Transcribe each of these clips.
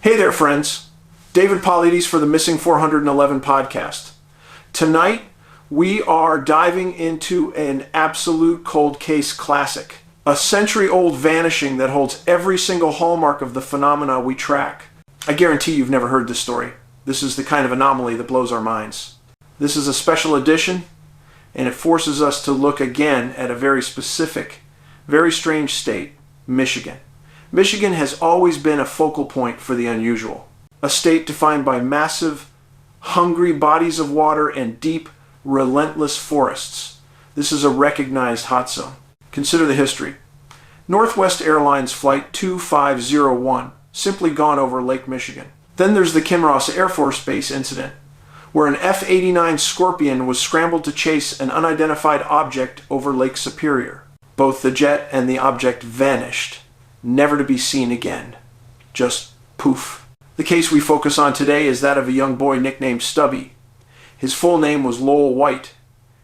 Hey there, friends. David Paulides for the Missing 411 podcast. Tonight, we are diving into an absolute cold case classic. A century-old vanishing that holds every single hallmark of the phenomena we track. I guarantee you've never heard this story. This is the kind of anomaly that blows our minds. This is a special edition, and it forces us to look again at a very specific, very strange state, Michigan. Michigan has always been a focal point for the unusual. A state defined by massive, hungry bodies of water and deep, relentless forests. This is a recognized hot zone. Consider the history. Northwest Airlines Flight 2501 simply gone over Lake Michigan. Then there's the Kinross Air Force Base incident, where an F-89 Scorpion was scrambled to chase an unidentified object over Lake Superior. Both the jet and the object vanished, never to be seen again. Just poof. The case we focus on today is that of a young boy nicknamed Stubby. His full name was Lowell White,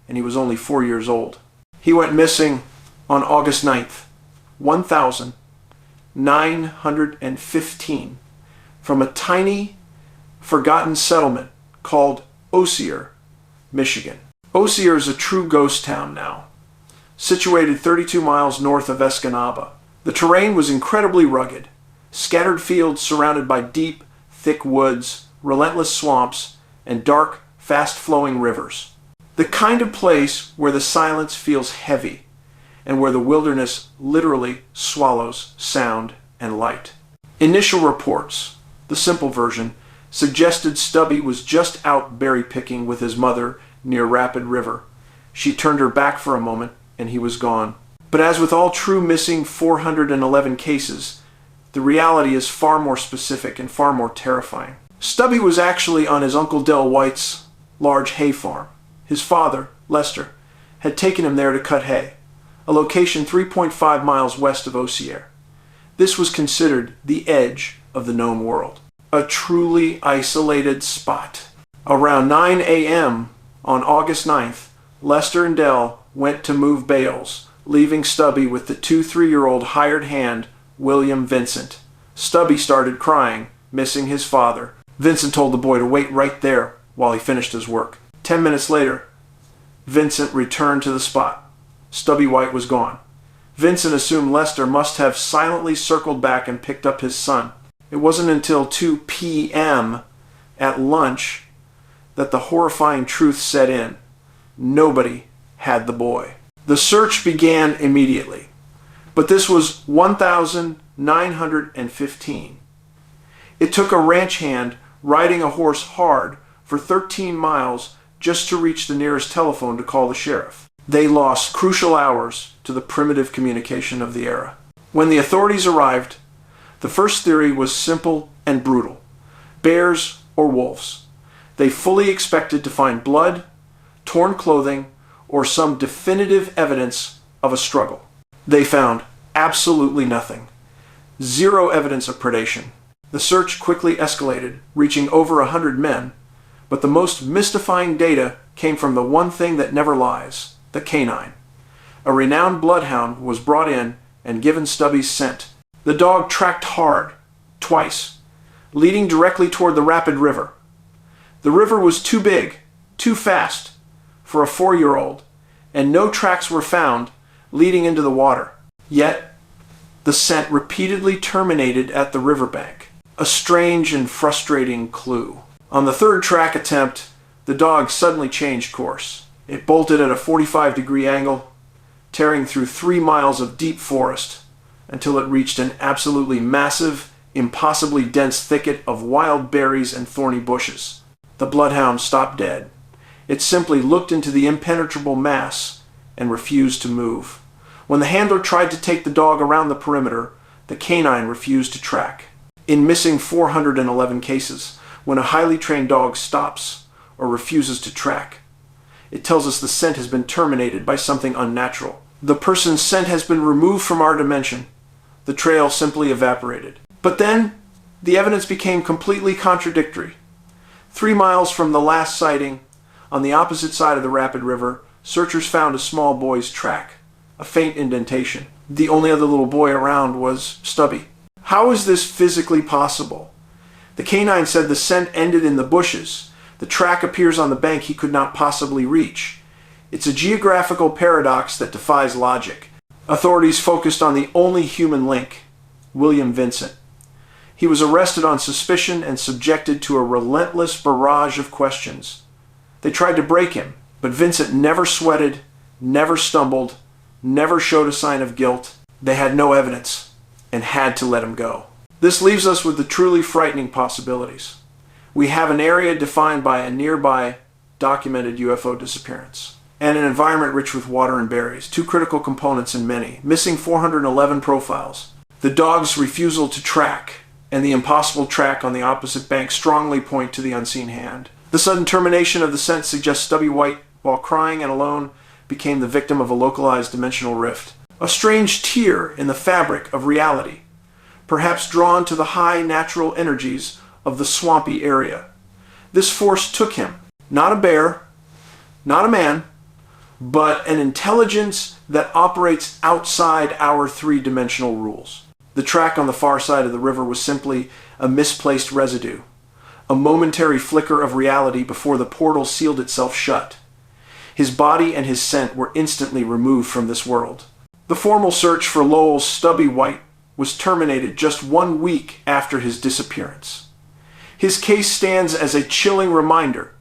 and he was only 4 years old. He went missing on August 9th, 1915, from a tiny, forgotten settlement called Osier, Michigan. Osier is a true ghost town now, situated 32 miles north of Escanaba. The terrain was incredibly rugged, scattered fields surrounded by deep, thick woods, relentless swamps, and dark, fast-flowing rivers. The kind of place where the silence feels heavy, and where the wilderness literally swallows sound and light. Initial reports, the simple version, suggested Stubby was just out berry picking with his mother near Rapid River. She turned her back for a moment, and he was gone. But as with all true missing 411 cases, the reality is far more specific and far more terrifying. Stubby was actually on his Uncle Del White's large hay farm. His father, Lester, had taken him there to cut hay, a location 3.5 miles west of Osier. This was considered the edge of the known world, a truly isolated spot. Around 9 a.m. on August 9th, Lester and Del went to move bales, leaving Stubby with the 3-year-old hired hand, William Vincent. Stubby started crying, missing his father. Vincent told the boy to wait right there while he finished his work. 10 minutes later, Vincent returned to the spot. Stubby White was gone. Vincent assumed Lester must have silently circled back and picked up his son. It wasn't until 2 p.m. at lunch that the horrifying truth set in. Nobody had the boy. The search began immediately, but this was 1915. It took a ranch hand riding a horse hard for 13 miles just to reach the nearest telephone to call the sheriff. They lost crucial hours to the primitive communication of the era. When the authorities arrived, the first theory was simple and brutal: bears or wolves. They fully expected to find blood, torn clothing, or some definitive evidence of a struggle. They found absolutely nothing. Zero evidence of predation. The search quickly escalated, reaching over 100 men, but the most mystifying data came from the one thing that never lies: the canine. A renowned bloodhound was brought in and given Stubby's scent. The dog tracked hard, twice, leading directly toward the Rapid River. The river was too big, too fast, for a 4-year-old, and no tracks were found leading into the water. Yet, the scent repeatedly terminated at the riverbank, a strange and frustrating clue. On the third track attempt, the dog suddenly changed course. It bolted at a 45-degree angle, tearing through 3 miles of deep forest until it reached an absolutely massive, impossibly dense thicket of wild berries and thorny bushes. The bloodhound stopped dead. It simply looked into the impenetrable mass and refused to move. When the handler tried to take the dog around the perimeter, the canine refused to track. In missing 411 cases, when a highly trained dog stops or refuses to track, it tells us the scent has been terminated by something unnatural. The person's scent has been removed from our dimension. The trail simply evaporated. But then, the evidence became completely contradictory. 3 miles from the last sighting, on the opposite side of the Rapid River, searchers found a small boy's track, a faint indentation. The only other little boy around was Stubby. How is this physically possible? The canine said the scent ended in the bushes. The track appears on the bank he could not possibly reach. It's a geographical paradox that defies logic. Authorities focused on the only human link, William Vincent. He was arrested on suspicion and subjected to a relentless barrage of questions. They tried to break him, but Vincent never sweated, never stumbled, never showed a sign of guilt. They had no evidence and had to let him go. This leaves us with the truly frightening possibilities. We have an area defined by a nearby documented UFO disappearance, and an environment rich with water and berries, two critical components in many, missing 411 profiles. The dog's refusal to track and the impossible track on the opposite bank strongly point to the unseen hand. The sudden termination of the scent suggests Stubby White, while crying and alone, became the victim of a localized dimensional rift. A strange tear in the fabric of reality, perhaps drawn to the high natural energies of the swampy area. This force took him, not a bear, not a man, but an intelligence that operates outside our three-dimensional rules. The track on the far side of the river was simply a misplaced residue, a momentary flicker of reality before the portal sealed itself shut. His body and his scent were instantly removed from this world. The formal search for Lowell's Stubby White was terminated just 1 week after his disappearance. His case stands as a chilling reminder.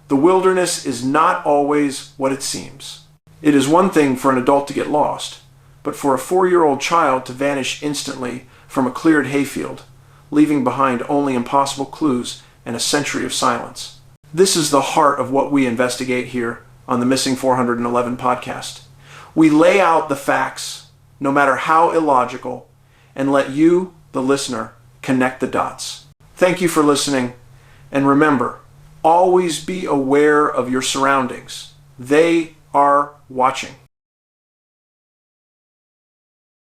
The wilderness is not always what it seems. It is one thing for an adult to get lost, but for a 4-year-old child to vanish instantly from a cleared hayfield, leaving behind only impossible clues and a century of silence. This is the heart of what we investigate here on the Missing 411 podcast. We lay out the facts, no matter how illogical, and let you, the listener, connect the dots. Thank you for listening, and remember, always be aware of your surroundings. They are watching.